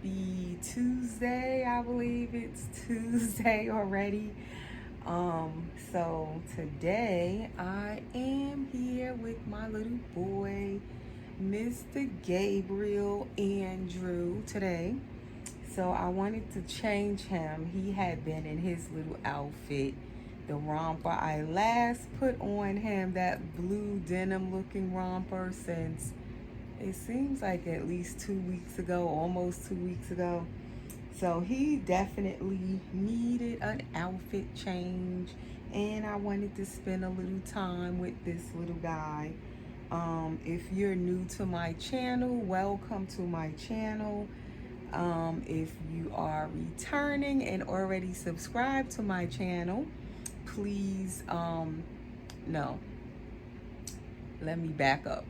Happy Tuesday. I believe it's Tuesday already. So today I am here with my little boy, Mr. Gabriel Andrew, today. So I wanted to change him. He had been in his little outfit, the romper I last put on him, that blue denim looking romper, since it seems like at least 2 weeks ago, almost 2 weeks ago. So he definitely needed an outfit change, and I wanted to spend a little time with this little guy. If you're new to my channel, welcome to my channel. If you are returning and already subscribed to my channel, please, no, let me back up.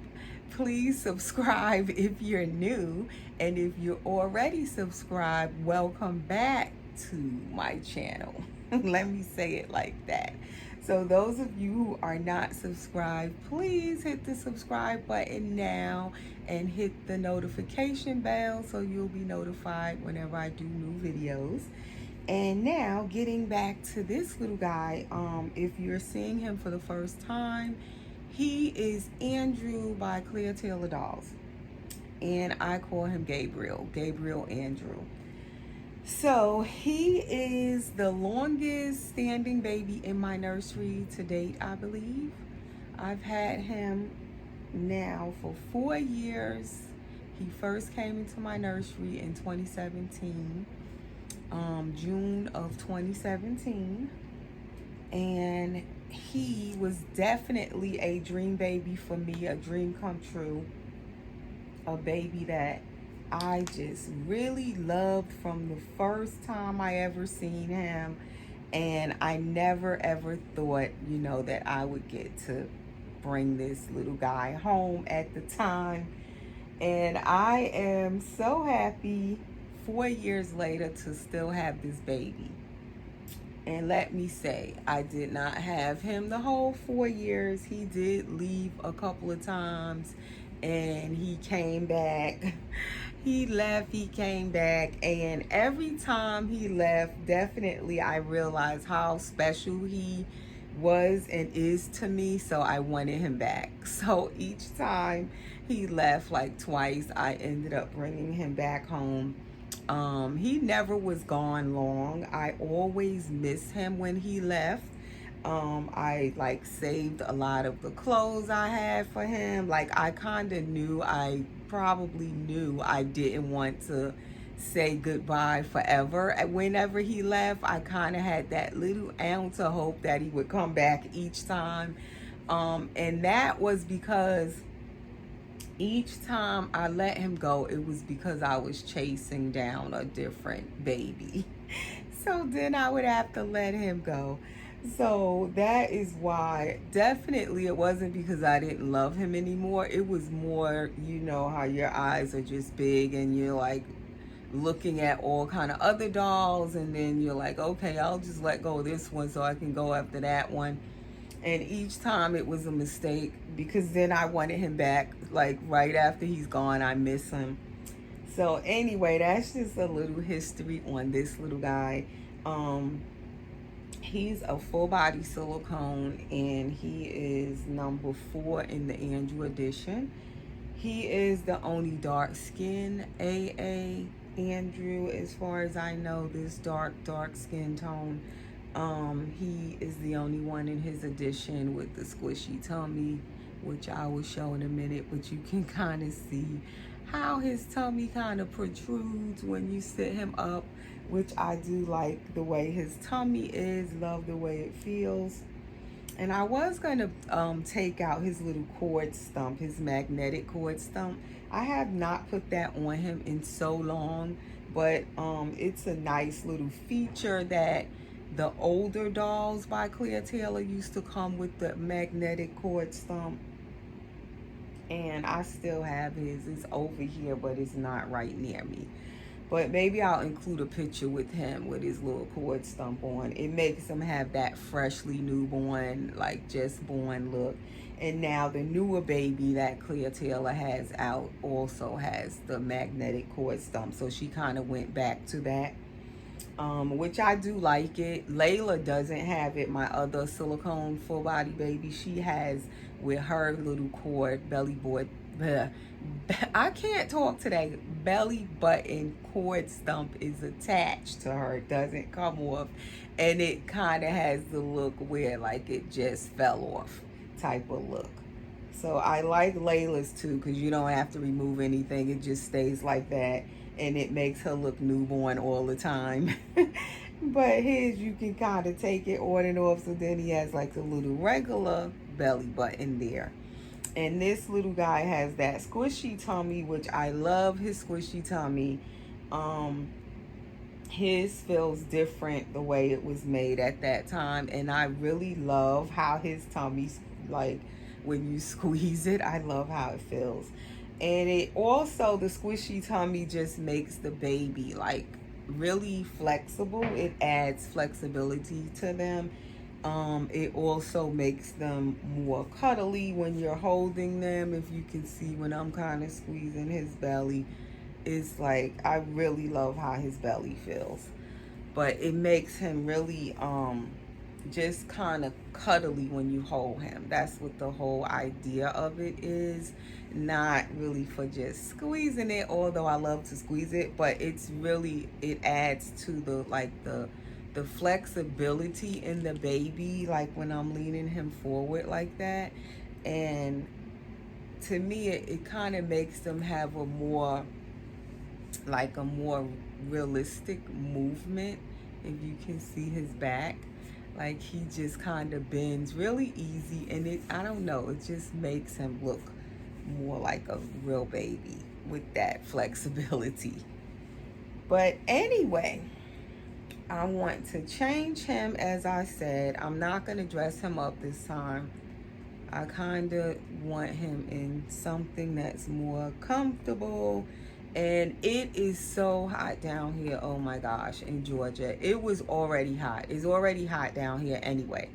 Please subscribe if you're new, and if you're already subscribed, welcome back to my channel. Let me say it like that. So those of you who are not subscribed, please hit the subscribe button now and hit the notification bell so you'll be notified whenever I do new videos. And now, getting back to this little guy, if you're seeing him for the first time, he is Andrew by Clear Taylor Dolls, and I call him Gabriel Andrew. So he is the longest standing baby in my nursery to date, I believe. I've had him now for 4 years. He first came into my nursery in 2017, June of 2017. And he was definitely a dream baby for me, a dream come true, a baby that I just really loved from the first time I ever seen him. And I never ever thought, that I would get to bring this little guy home at the time. And I am so happy 4 years later to still have this baby. And let me say, I did not have him the whole 4 years. He did leave a couple of times, and he came back. He left, he came back, and every time he left, definitely I realized how special he was and is to me, so I wanted him back. So each time he left, like twice, I ended up bringing him back home. He never was gone long. I always miss him when he left. I saved a lot of the clothes I had for him. I probably knew I didn't want to say goodbye forever. Whenever he left, I kind of had that little ounce of hope that he would come back each time. And that was because each time I let him go, it was because I was chasing down a different baby. So then I would have to let him go. So that is why, definitely it wasn't because I didn't love him anymore. It was more, how your eyes are just big and you're looking at all kind of other dolls, and then you're like, okay, I'll just let go of this one so I can go after that one. And each time it was a mistake, because then I wanted him back, right after he's gone. I miss him. So anyway, that's just a little history on this little guy. He's a full body silicone, and he is number 4 in the Andrew edition. He is the only dark skin AA Andrew, as far as I know, this dark skin tone. He is the only one in his edition with the squishy tummy, which I will show in a minute, but you can kind of see how his tummy kind of protrudes when you sit him up, which I do like the way his tummy is, love the way it feels. And I was going to take out his little cord stump, his magnetic cord stump. I have not put that on him in so long, but it's a nice little feature that the older dolls by Clear Taylor used to come with the magnetic cord stump. And I still have his. It's over here, but it's not right near me. But maybe I'll include a picture with him with his little cord stump on. It makes him have that freshly newborn, just born look. And now the newer baby that Clea Taylor has out also has the magnetic cord stump. So she kind of went back to that, which I do like it. Layla doesn't have it. My other silicone full body baby, she has with her little cord, belly board. I can't talk today. Belly button cord stump is attached to her. It doesn't come off. And it kind of has the look where like it just fell off type of look. So I like Layla's too, because you don't have to remove anything. It just stays like that. And it makes her look newborn all the time. But his, you can kind of take it on and off. So then he has like a little regular belly button there. And this little guy has that squishy tummy, which I love his squishy tummy. His feels different the way it was made at that time. And I really love how his tummy's like, when you squeeze it, I love how it feels. And it also, the squishy tummy just makes the baby like really flexible. It adds flexibility to them. It also makes them more cuddly when you're holding them. If you can see when I'm kind of squeezing his belly, it's like, I really love how his belly feels. But it makes him really just kind of cuddly when you hold him. That's what the whole idea of it is. Not really for just squeezing it, although I love to squeeze it, but it's really, it adds to the like the flexibility in the baby, like when I'm leaning him forward like that. And to me, it kind of makes them have a more like a more realistic movement. If you can see his back, like he just kind of bends really easy, and it, I don't know, it just makes him look more like a real baby with that flexibility. But anyway, I want to change him. As I said, I'm not going to dress him up this time. I kind of want him in something that's more comfortable. And it is so hot down here, oh my gosh, in Georgia. It was already hot. It's already hot down here anyway.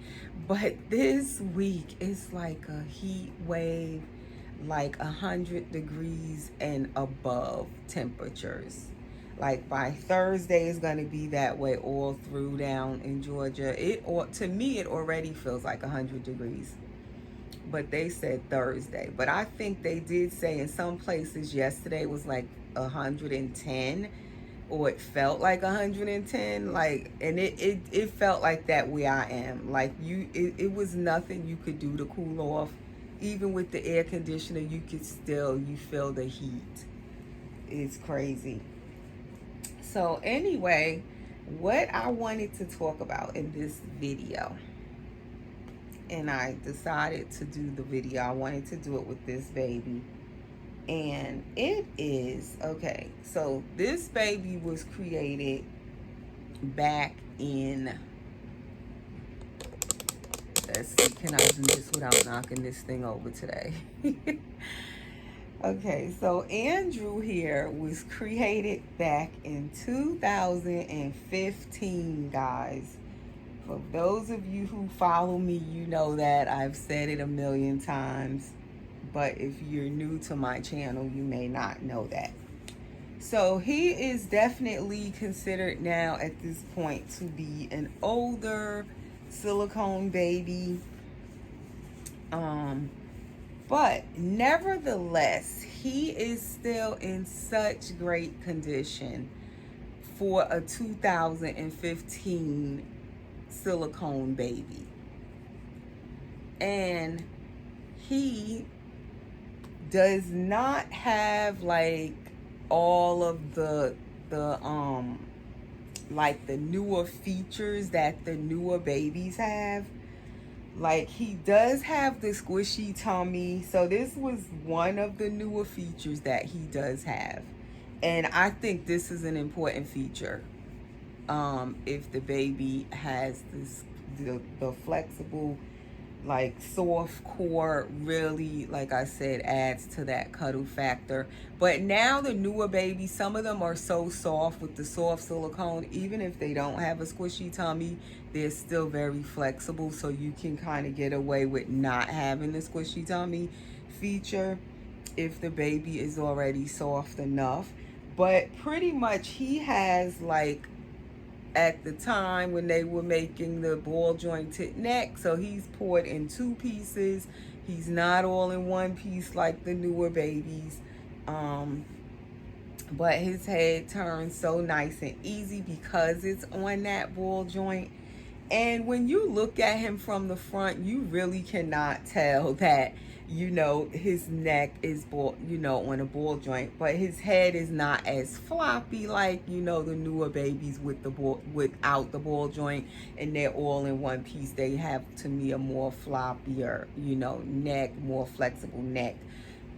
But this week, it's like a heat wave, like 100 degrees and above temperatures. Like by Thursday, it's going to be that way all through down in Georgia. To me, it already feels like 100 degrees. But they said Thursday. But I think they did say in some places yesterday was like 110, or it felt like 110. Like, and it felt like that where I am. Like it was nothing you could do to cool off. Even with the air conditioner, you feel the heat. It's crazy. So anyway, what I wanted to talk about in this video, and I decided to do the video, I wanted to do it with this baby. And it is, okay, so this baby was created back in, let's see, can I do this without knocking this thing over today? Okay, so Andrew here was created back in 2015, guys. For those of you who follow me, you know that I've said it a million times. But if you're new to my channel, you may not know that. So he is definitely considered now at this point to be an older silicone baby. But nevertheless, he is still in such great condition for a 2015 silicone baby. And he does not have like all of the like the newer features that the newer babies have. Like, he does have the squishy tummy. So this was one of the newer features that he does have. And I think this is an important feature. If the baby has this, the flexible like soft core really, like I said, adds to that cuddle factor. But now the newer babies, some of them are so soft with the soft silicone, even if they don't have a squishy tummy, they're still very flexible, so you can kind of get away with not having the squishy tummy feature if the baby is already soft enough. But pretty much he has, like, at the time when they were making the ball jointed neck, so he's poured in 2 pieces. He's not all in one piece like the newer babies. But his head turns so nice and easy because it's on that ball joint. And when you look at him from the front, you really cannot tell that, his neck is ball, on a ball joint, but his head is not as floppy like, the newer babies with the ball, without the ball joint, and they're all in one piece. They have, to me, a more floppier, neck, more flexible neck.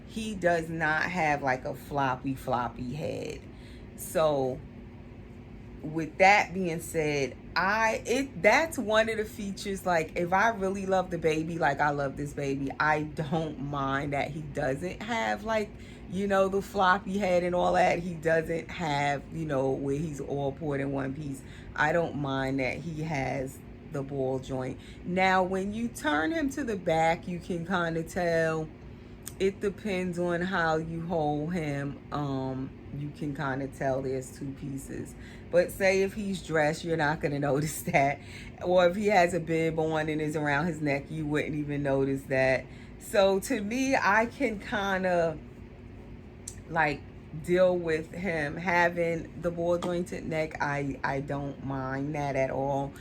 He does not have like a floppy head. So with that being said, that's one of the features. Like, if I really love the baby, like I love this baby, I don't mind that he doesn't have, like, the floppy head and all that. He doesn't have, where he's all poured in one piece. I don't mind that he has the ball joint. Now, when you turn him to the back, you can kind of tell. It depends on how you hold him. You can kind of tell there's 2 pieces. But say if he's dressed, you're not going to notice that. Or if he has a bib on and is around his neck, you wouldn't even notice that. So to me, I can kind of like deal with him having the ball jointed neck. I don't mind that at all.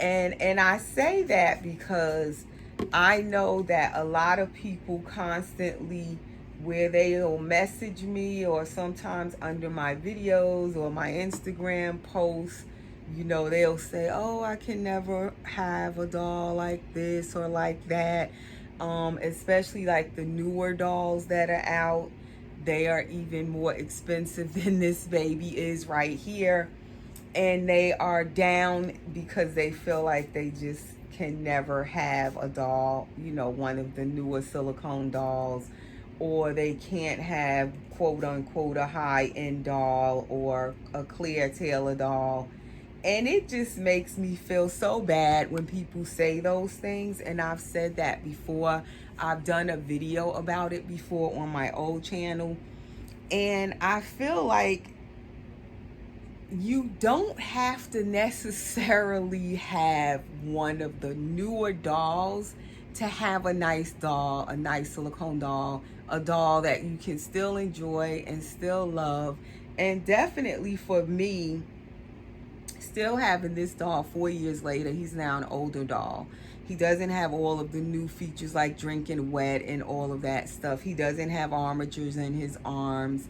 And I say that because I know that a lot of people constantly, where they'll message me or sometimes under my videos or my Instagram posts, they'll say, oh, I can never have a doll like this or like that. Especially like the newer dolls that are out. They are even more expensive than this baby is right here. And they are down because they feel like they just can never have a doll, one of the newer silicone dolls, or they can't have, quote unquote, a high-end doll or a clear Taylor doll. And it just makes me feel so bad when people say those things. And I've said that before. I've done a video about it before on my old channel. And I feel like you don't have to necessarily have one of the newer dolls to have a nice doll, a nice silicone doll, a doll that you can still enjoy and still love. And definitely for me, still having this doll 4 years later, he's now an older doll. He doesn't have all of the new features like drinking wet and all of that stuff. He doesn't have armatures in his arms.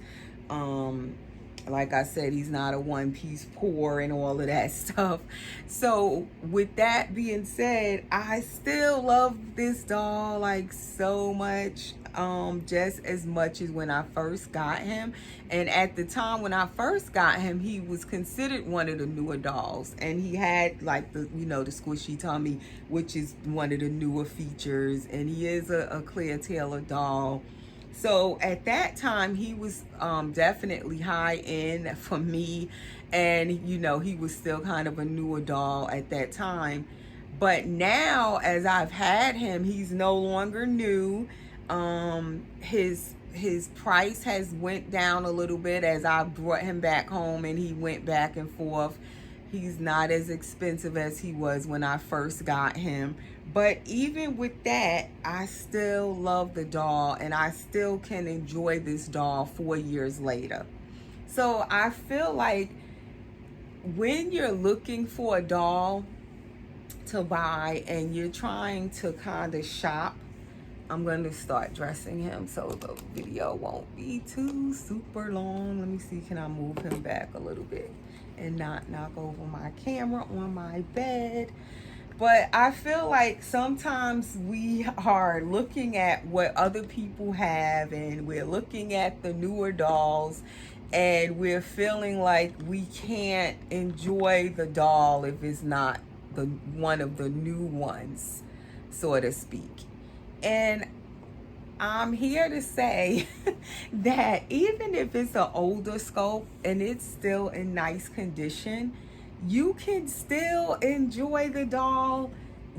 Like I said, he's not a one-piece pour and all of that stuff. So with that being said, I still love this doll like so much, just as much as when I first got him. And at the time when I first got him, he was considered one of the newer dolls, and he had like the the squishy tummy, which is one of the newer features, and he is a clear Taylor doll. So at that time, he was definitely high end for me. And, he was still kind of a newer doll at that time. But now, as I've had him, he's no longer new. His price has went down a little bit as I brought him back home and he went back and forth. He's not as expensive as he was when I first got him. But even with that, I still love the doll and I still can enjoy this doll 4 years later. So I feel like when you're looking for a doll to buy and you're trying to kind of shop, I'm going to start dressing him so the video won't be too super long. Let me see, can I move him back a little bit and not knock over my camera on my bed? But I feel like sometimes we are looking at what other people have and we're looking at the newer dolls and we're feeling like we can't enjoy the doll if it's not one of the new ones. so to speak. And I'm here to say that even if it's an older sculpt and it's still in nice condition, you can still enjoy the doll.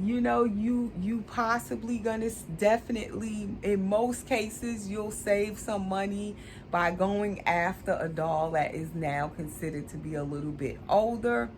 You know, you possibly gonna definitely, in most cases, you'll save some money by going after a doll that is now considered to be a little bit older.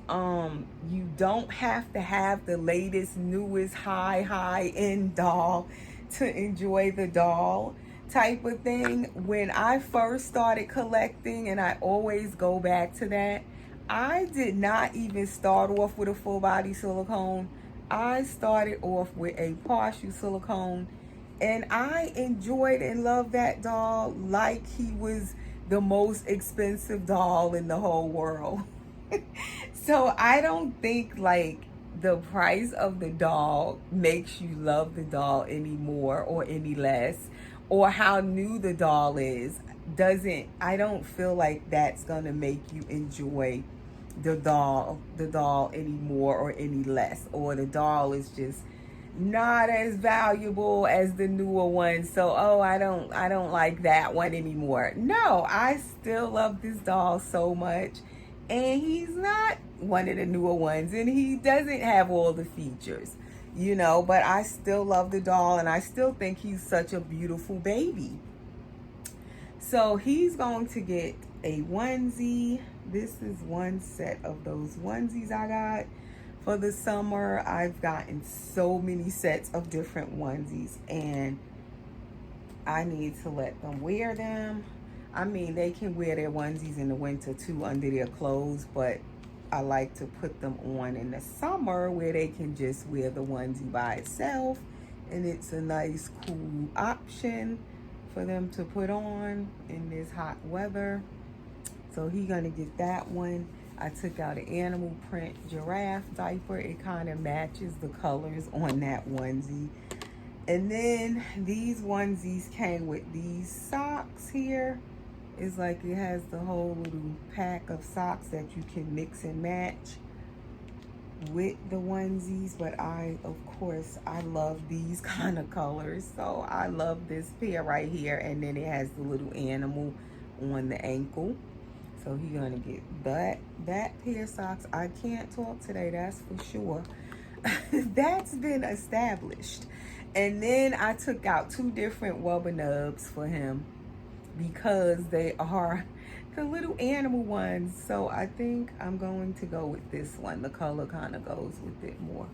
You don't have to have the latest, newest, high end doll to enjoy the doll type of thing. When I first started collecting, and I always go back to that, I did not even start off with a full body silicone. I started off with a partial silicone, and I enjoyed and loved that doll like he was the most expensive doll in the whole world. So I don't think like the price of the doll makes you love the doll any more or any less, or how new the doll is doesn't, I don't feel like that's gonna make you enjoy the doll any more or any less, or the doll is just not as valuable as the newer one, so oh, I don't like that one anymore. No, I still love this doll so much, and he's not one of the newer ones, and he doesn't have all the features, you know, but I still love the doll, and I still think he's such a beautiful baby. So he's going to get a onesie. This is one set of those onesies I got for the summer. I've gotten so many sets of different onesies, and I need to let them wear them. I mean, they can wear their onesies in the winter too under their clothes, but I like to put them on in the summer where they can just wear the onesie by itself, and it's a nice cool option for them to put on in this hot weather. So he's gonna get that one. I took out an animal print giraffe diaper. It kind of matches the colors on that onesie. And then these onesies came with these socks here. It's like it has the whole little pack of socks that you can mix and match with the onesies. But of course, I love these kind of colors. So I love this pair right here. And then it has the little animal on the ankle. So he's gonna get that pair of socks. I can't talk today, that's for sure. That's been established. And then I took out two different rubber nubs for him because they are the little animal ones. So I think I'm going to go with this one. The color kind of goes with it more.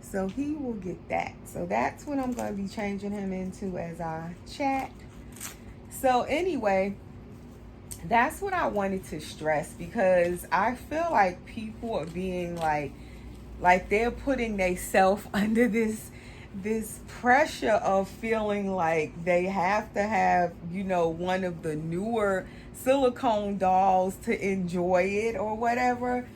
So he will get that. So that's what I'm going to be changing him into as I chat. So anyway, that's what I wanted to stress, because I feel like people are being like they're putting themselves under this pressure of feeling like they have to have, you know, one of the newer silicone dolls to enjoy it or whatever.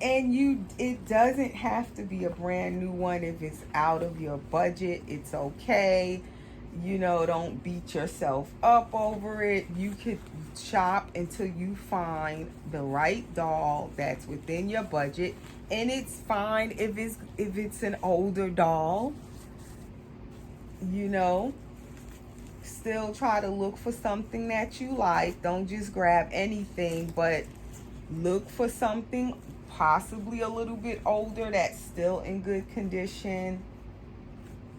And it doesn't have to be a brand new one. If it's out of your budget, it's okay. You know, don't beat yourself up over it. You could shop until you find the right doll that's within your budget, and it's fine if it's an older doll. You know, still try to look for something that you like. Don't just grab anything, but look for something possibly a little bit older that's still in good condition.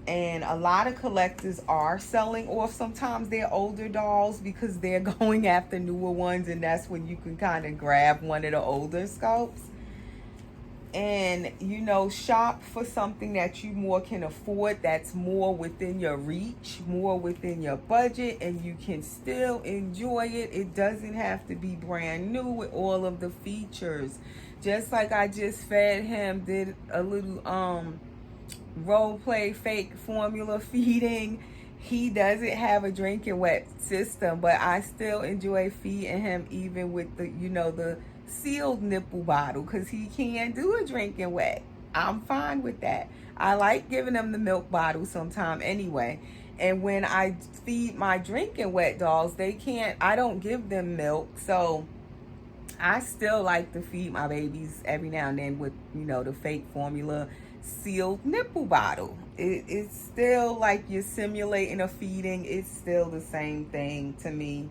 And a lot of collectors are selling off sometimes their older dolls because they're going after newer ones, and that's when you can kind of grab one of the older sculpts. And, you know, shop for something that you more can afford, that's more within your reach, more within your budget, and you can still enjoy it. It doesn't have to be brand new with all of the features. Just like I just fed him, did a little role play fake formula feeding. He doesn't have a drinking wet system, but I still enjoy feeding him even with the, you know, the sealed nipple bottle, because he can't do a drinking wet. I'm fine with that. I like giving him the milk bottle sometime anyway. And when I feed my drinking wet dolls, I don't give them milk. So I still like to feed my babies every now and then with, you know, the fake formula sealed nipple bottle. It's still like you're simulating a feeding. It's still the same thing to me.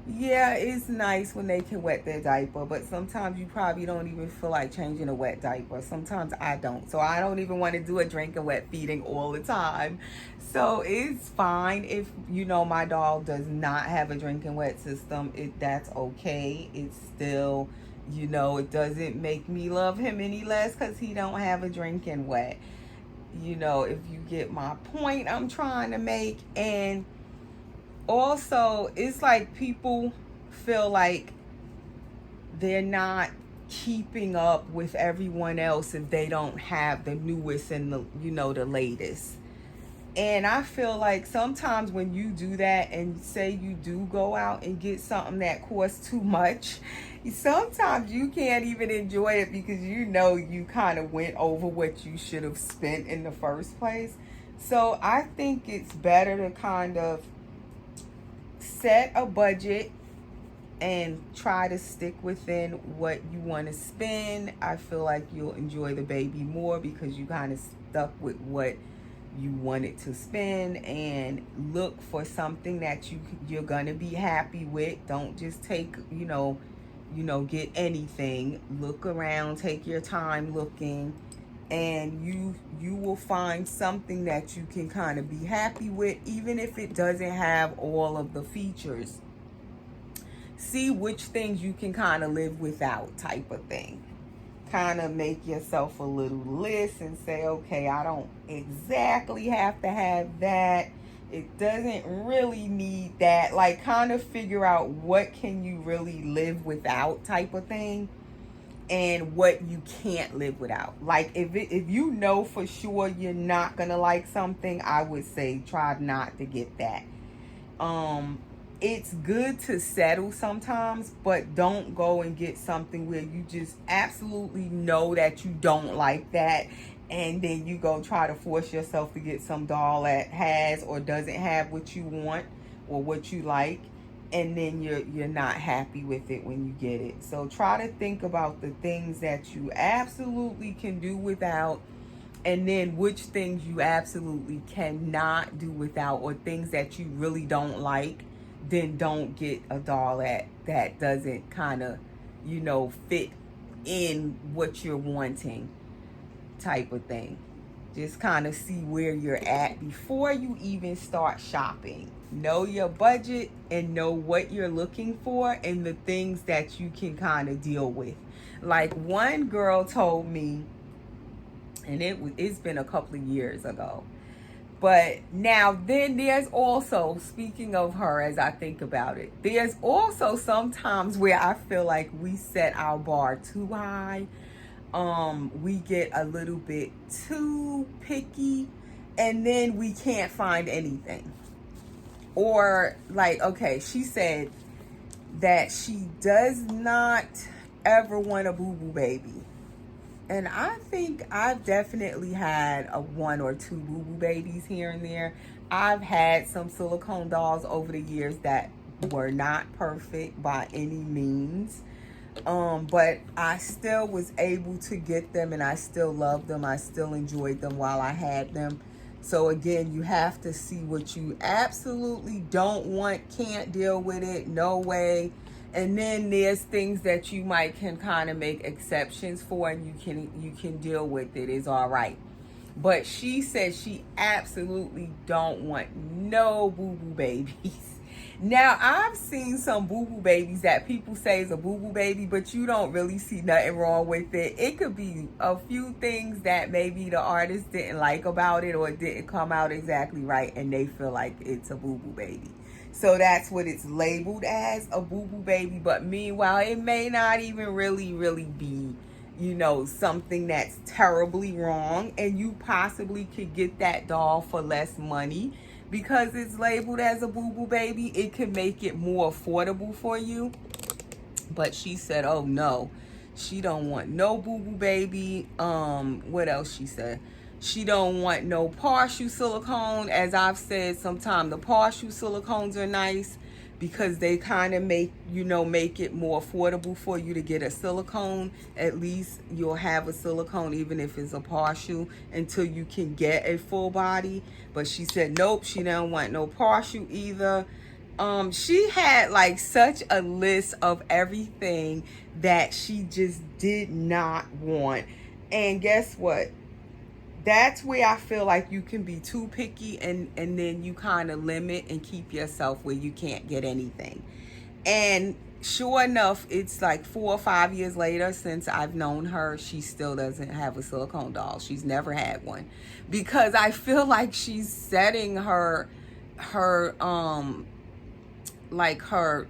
Yeah, it's nice when they can wet their diaper, but sometimes you probably don't even feel like changing a wet diaper. Sometimes I don't. So I don't even want to do a drink and wet feeding all the time. So it's fine if, my dog does not have a drink and wet system. That's okay. It's still, it doesn't make me love him any less because he don't have a drink and wet. If you get my point I'm trying to make. And also, it's like people feel like they're not keeping up with everyone else if they don't have the newest and the latest. And I feel like sometimes when you do that and say you do go out and get something that costs too much, sometimes you can't even enjoy it because you kind of went over what you should have spent in the first place. So I think it's better to kind of set a budget and try to stick within what you want to spend. I feel like you'll enjoy the baby more because you kind of stuck with what you wanted to spend, and look for something that you're gonna be happy with. Don't just take get anything. Look around, take your time looking, and you will find something that you can kind of be happy with, even if it doesn't have all of the features. See which things you can kind of live without, type of thing. Kind of make yourself a little list and say, okay, I don't exactly have to have that. It doesn't really need that. Like, kind of figure out what can you really live without, type of thing, and what you can't live without. Like, if you know for sure you're not gonna like something, I would say try not to get that. It's good to settle sometimes, but don't go and get something where you just absolutely know that you don't like that, and then you go try to force yourself to get some doll that has or doesn't have what you want or what you like, and then you're not happy with it when you get it. So try to think about the things that you absolutely can do without, and then which things you absolutely cannot do without, or things that you really don't like. Then don't get a doll that doesn't kind of, fit in what you're wanting, type of thing. Just kind of see where you're at before you even start shopping. Know your budget and know what you're looking for and the things that you can kind of deal with. Like, one girl told me, and it's been a couple of years ago, but now then there's also, speaking of her, as I think about it, there's also sometimes where I feel like we set our bar too high. We get a little bit too picky, and then we can't find anything. Or like, okay, she said that she does not ever want a boo-boo baby. And I think I've definitely had a 1 or 2 boo-boo babies here and there. I've had some silicone dolls over the years that were not perfect by any means. But I still was able to get them, and I still loved them. I still enjoyed them while I had them. So again, you have to see what you absolutely don't want, can't deal with it, no way. And then there's things that you can kind of make exceptions for, and you can deal with it. It's all right. But she said she absolutely don't want no boo-boo babies. Now, I've seen some boo-boo babies that people say is a boo-boo baby, but you don't really see nothing wrong with it. It could be a few things that maybe the artist didn't like about it, or it didn't come out exactly right, and they feel like it's a boo-boo baby. So that's what it's labeled as, a boo-boo baby. But meanwhile, it may not even really be, something that's terribly wrong. And you possibly could get that doll for less money. Because it's labeled as a boo-boo baby, it could make it more affordable for you. But she said, oh no, she don't want no boo-boo baby. What else she said? She don't want no partial silicone. As I've said, sometimes the partial silicones are nice, because they kind of make, you know, make it more affordable for you to get a silicone. At least you'll have a silicone, even if it's a partial, until you can get a full body. But she said nope, she don't want no partial either. She had like such a list of everything that she just did not want. And guess what? That's where I feel like you can be too picky, and then you kind of limit and keep yourself where you can't get anything. And sure enough, it's like 4 or 5 years later since I've known her, she still doesn't have a silicone doll. She's never had one, because I feel like she's setting her like her,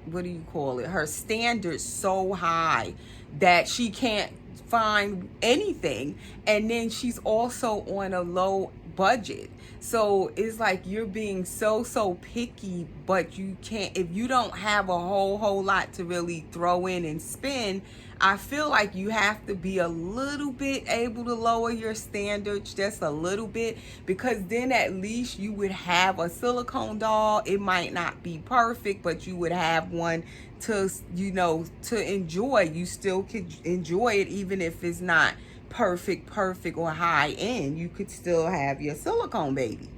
what do you call it, her standards so high that she can't find anything. And then she's also on a low budget, so it's like you're being so picky, but you can't, if you don't have a whole lot to really throw in and spend. I feel like you have to be a little bit able to lower your standards just a little bit, because then at least you would have a silicone doll. It might not be perfect, but you would have one to, you know, to enjoy. You still could enjoy it even if it's not perfect or high end. You could still have your silicone baby.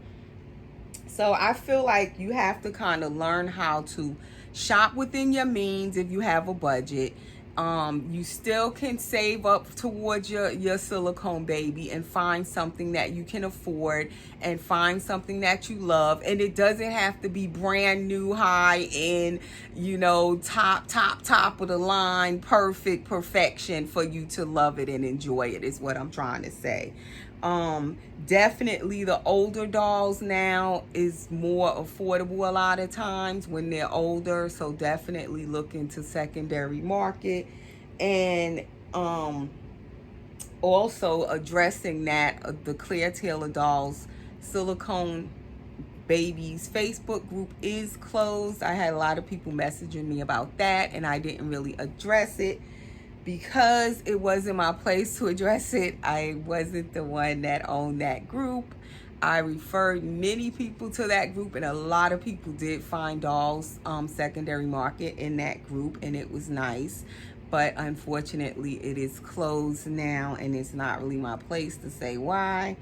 So I feel like you have to kind of learn how to shop within your means if you have a budget. You still can save up towards your silicone baby and find something that you can afford and find something that you love. And it doesn't have to be brand new, high end, you know, top of the line, perfection for you to love it and enjoy it, is what I'm trying to say. Definitely the older dolls now is more affordable a lot of times when they're older, so definitely look into secondary market. And also addressing that, the Clear Taylor Dolls Silicone Babies Facebook group is closed. I had a lot of people messaging me about that, and I didn't really address it because it wasn't my place to address it. I wasn't the one that owned that group. I referred many people to that group, and a lot of people did find dolls secondary market in that group, and it was nice. But unfortunately, it is closed now, and it's not really my place to say why,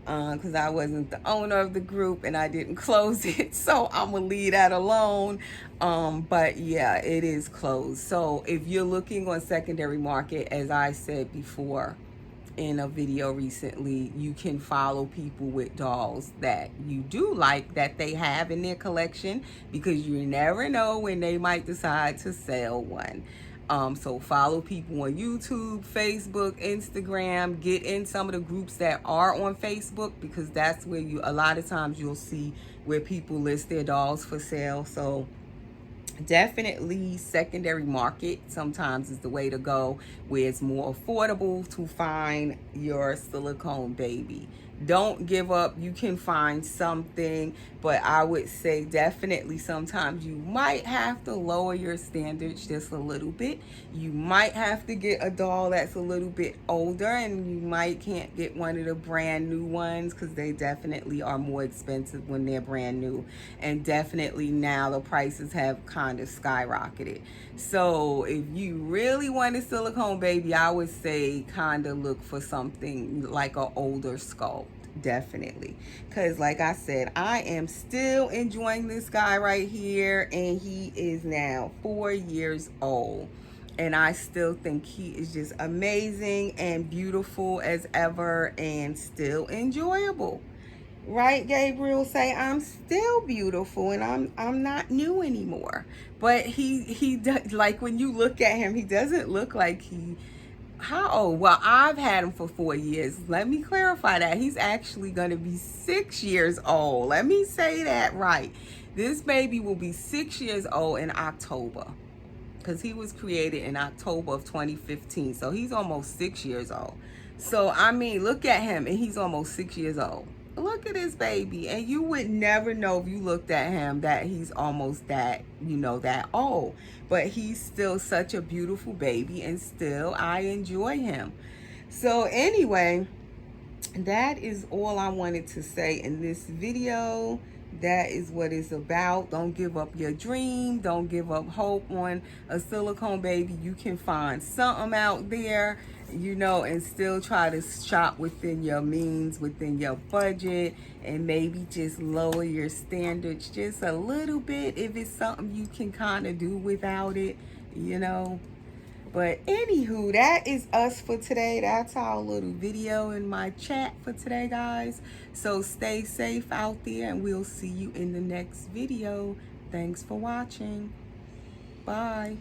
because I wasn't the owner of the group and I didn't close it, so I'm gonna leave that alone. But yeah, it is closed. So if you're looking on secondary market, as I said before in a video recently, you can follow people with dolls that you do like, that they have in their collection, because you never know when they might decide to sell one. So follow people on YouTube, Facebook, Instagram. Get in some of the groups that are on Facebook, because that's where you, a lot of times you'll see where people list their dolls for sale. So definitely secondary market sometimes is the way to go, where it's more affordable to find your silicone baby. Don't give up. You can find something, but I would say definitely sometimes you might have to lower your standards just a little bit. You might have to get a doll that's a little bit older, and you might can't get one of the brand new ones, because they definitely are more expensive when they're brand new. And definitely now the prices have kind of skyrocketed. So if you really want a silicone baby, I would say kind of look for something like an older Sculpt. Definitely, because like I said, I am still enjoying this guy right here, and he is now 4 years old, and I still think he is just amazing and beautiful as ever, and still enjoyable. Right, Gabriel? Say I'm still beautiful, and I'm not new anymore. But he does, like when you look at him, he doesn't look like he, how old? Well, I've had him for 4 years. Let me clarify that. He's actually going to be 6 years old. Let me say that right. This baby will be 6 years old in October, because he was created in October of 2015. So he's almost 6 years old. So, I mean, look at him, and he's almost 6 years old. Look at this baby, and you would never know if you looked at him that he's almost that, you know, that old. But he's still such a beautiful baby, and still I enjoy him. So anyway, that is all I wanted to say in this video. That is what it's about. Don't give up your dream. Don't give up hope on a silicone baby. You can find something out there, you know, and still try to shop within your means, within your budget, and maybe just lower your standards just a little bit if it's something you can kind of do without it, you know. But anywho, that is us for today. That's our little video in my chat for today, guys. So stay safe out there, and we'll see you in the next video. Thanks for watching. Bye.